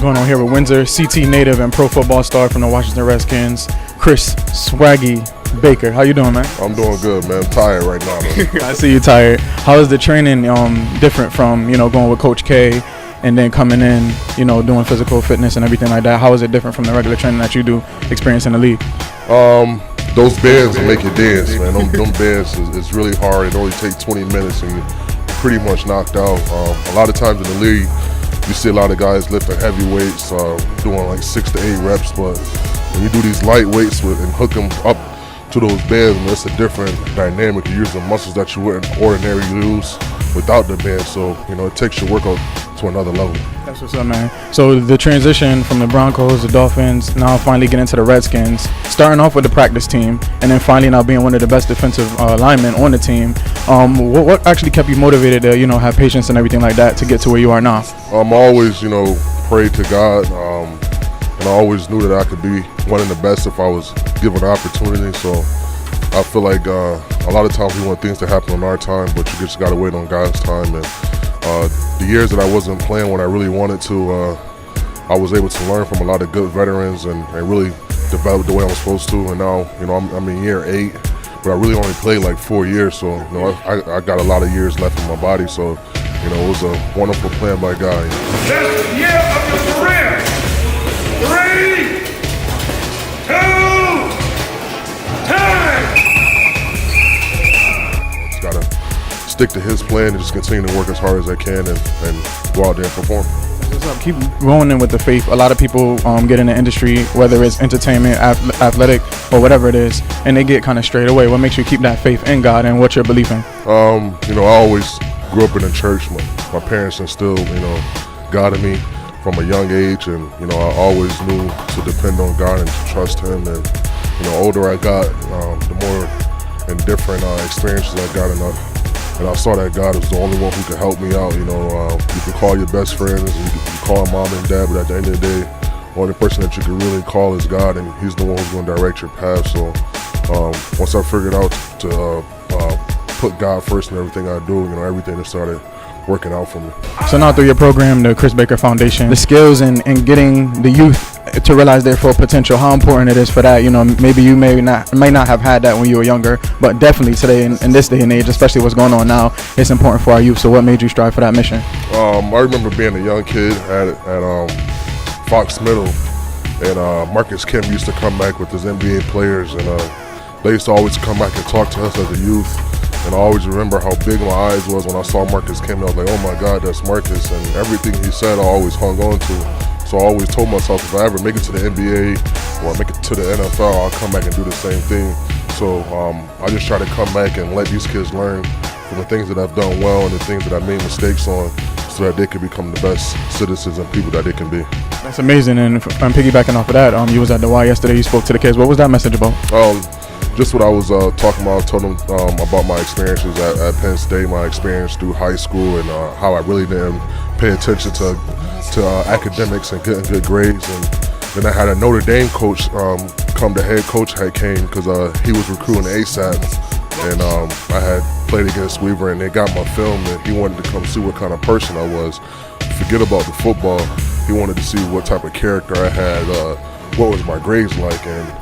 going on here with Windsor, CT native and pro football star from the Washington Redskins, Chris Swaggy Baker. How you doing, man? I'm doing good, man. I'm tired right now, man. I see you tired. How is the training different from, going with Coach K and then coming in, doing physical fitness and everything like that? How is it different from the regular training that you do experience in the league? Those bands will make you dance, man. Them bands is really hard. It only takes 20 minutes and you're pretty much knocked out. A lot of times in the league, you see a lot of guys lifting heavy weights, doing like 6 to 8 reps, but when you do these light weights and hook them up to those bands, man, it's a different dynamic. You're using muscles that you wouldn't ordinarily use without the band, so it takes your workout to another level. That's what's up, man. So the transition from the Broncos, the Dolphins, now finally getting to the Redskins, starting off with the practice team, and then finally now being one of the best defensive linemen on the team. What actually kept you motivated to, have patience and everything like that to get to where you are now? I always, prayed to God, and I always knew that I could be one of the best if I was given the opportunity. So I feel like a lot of times we want things to happen on our time, but you just got to wait on God's time. And the years that I wasn't playing when I really wanted to, I was able to learn from a lot of good veterans and really develop the way I was supposed to. And now, I'm in year 8, but I really only played like 4 years. So, I got a lot of years left in my body. So, it was a wonderful plan by God. Best year of your career. 3, 2, time. Just gotta stick to his plan and just continue to work as hard as I can and go out there and perform. Keep going in with the faith. A lot of people get in the industry, whether it's entertainment, athletic, or whatever it is, and they get kind of straight away. What makes you keep that faith in God, and what's your belief in? I always grew up in the church. My parents instilled, God in me from a young age, and I always knew to depend on God and to trust Him. And the older I got, the more and different experiences I got, and I saw that God was the only one who could help me out. You can call your best friends, and you can call mom and dad, but at the end of the day, the only person that you can really call is God, and He's the one who's going to direct your path. So once I figured out to put God first in everything I do, everything just started working out for me. So now through your program, the Chris Baker Foundation, the skills and getting the youth to realize their full potential, how important it is for that. Maybe you may not have had that when you were younger, but definitely today in this day and age, especially what's going on now, it's important for our youth. So what made you strive for that mission? I remember being a young kid at Fox Middle, and Marcus Kemp used to come back with his NBA players, and they used to always come back and talk to us as a youth. And I always remember how big my eyes was when I saw Marcus Kemp. I was like, oh my God, that's Marcus. And everything he said, I always hung on to. So I always told myself, if I ever make it to the NBA or make it to the NFL, I'll come back and do the same thing. So I just try to come back and let these kids learn from the things that I've done well and the things that I made mistakes on, so that they can become the best citizens and people that they can be. That's amazing. And I'm piggybacking off of that. You was at the Y yesterday. You spoke to the kids. What was that message about? Just what I was talking about. I told them about my experiences at Penn State, my experience through high school, and how I really didn't pay attention to academics and getting good grades. And then I had a Notre Dame coach come. The head coach came because he was recruiting ASAP, and I had played against Weaver, and they got my film, and he wanted to come see what kind of person I was. Forget about the football. He wanted to see what type of character I had, what was my grades like, and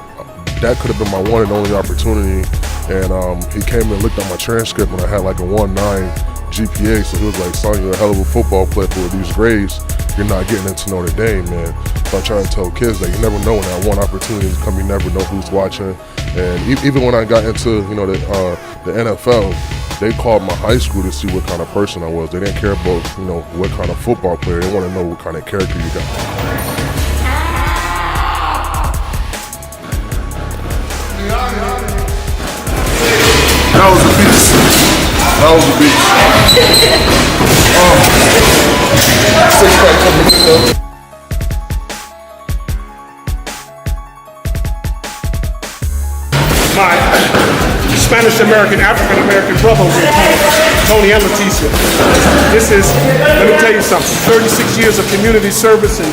that could have been my one and only opportunity. And he came and looked at my transcript, and I had like a 1.9 GPA. So he was like, "Son, you're a hell of a football player, but with these grades, you're not getting into Notre Dame, man." So I'm trying to tell kids that you never know when that one opportunity is coming. You never know who's watching. And even when I got into the NFL, they called my high school to see what kind of person I was. They didn't care about what kind of football player. They want to know what kind of character you got. That was a beast. That was a beast. 6-pack coming in though. My Spanish-American, African-American brother over here, Tony and Leticia. This is, let me tell you something, 36 years of community service and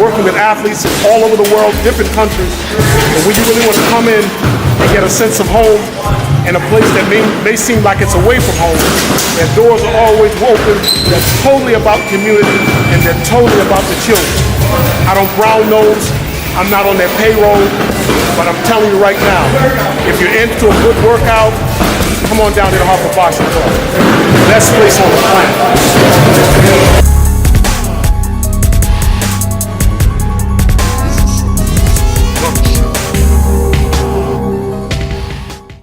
working with athletes all over the world, different countries. And when you really want to come in and get a sense of home in a place that may seem like it's away from home, their doors are always open. They're totally about community, and they're totally about the children. I don't brown nose. I'm not on their payroll. But I'm telling you right now, if you're into a good workout, come on down to the Hartford Boxing Club. Best place on the planet.